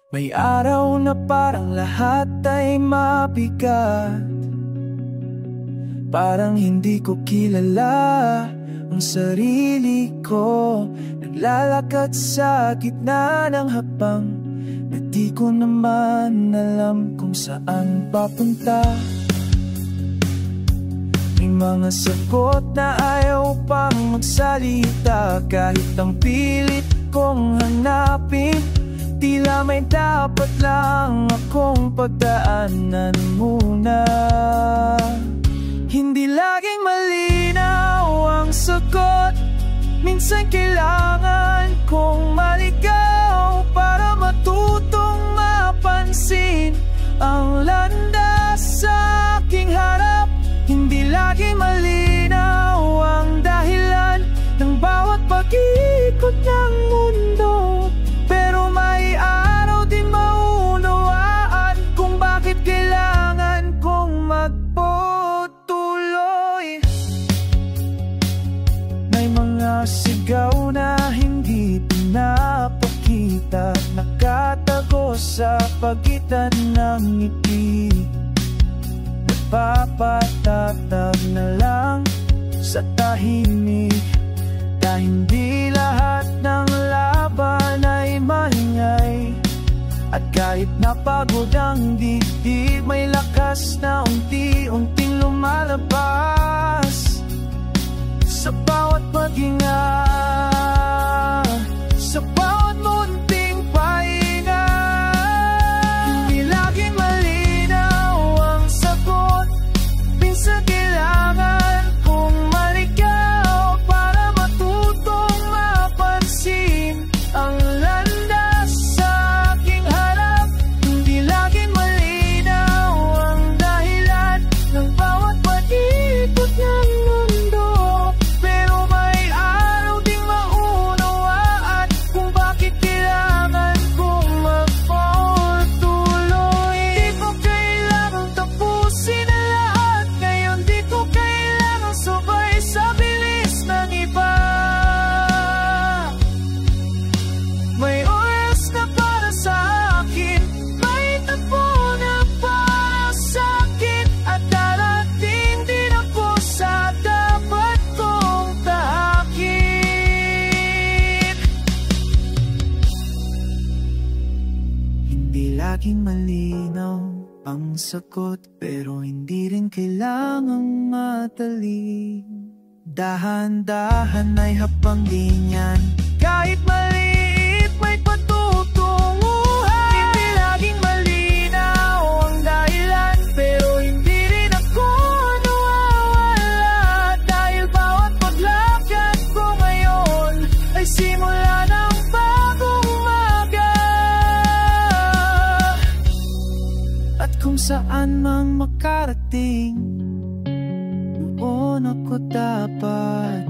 May araw na parang lahat ay mabigat, parang hindi ko kilala ang sarili ko. Naglalakad sa gitna ng habang na di ko naman alam kung saan papunta. May mga sagot na ayaw pang magsalita, kahit ang pilit kong hanapin. Tila may dapat lang akong pagdaanan muna. Hindi laging malinaw ang sagot, minsan kailangan kong maligaw para matutong mapansin ang landas sa aking harap. Hindi lagi malinaw ang dahilan ng bawat pag-ikot ng mundo, pero may araw din maunawaan kung bakit kailangan kong magpatuloy. May mga sigaw na hindi pinapakita, nakatago sa pagitan ng ngiti. Nagpapatatag na lang sa tahimik, dahil hindi lahat ng laban ay maingay. At kahit napagod ang dibdib, may lakas na unti-unting lumalabas sa bawat paghinga, sa bawat munting pahinga. Hindi laging malinaw ang sagot, minsan kailangan kong maligaw para matutong mapansin ang landas sa aking harap. Hindi laging malinaw ang dahilan ng bawat pag-ikot ng mundo, pero may araw ding maunawaan kung bakit kailangan kong magpatuloy. Di ko kailangang tapusin ang lahat ngayon, di ko kailangang sabay sa bilis ng iba. May oras na para sa akin, may tapo na para sa akin, at darating din ako sa dapat kong tahakin. Hindi laging malinaw ang sagot, pero hindi rin kailangang madali. Dahan-dahan ay hapang din yan, kahit maliit may patutunguhan. Hindi laging malinaw ang dahilan, pero hindi rin ako nawawala, dahil bawat paglakad ko ngayon ay simula ng bagong umaga. At kung saan mang makarating, doon ako dapat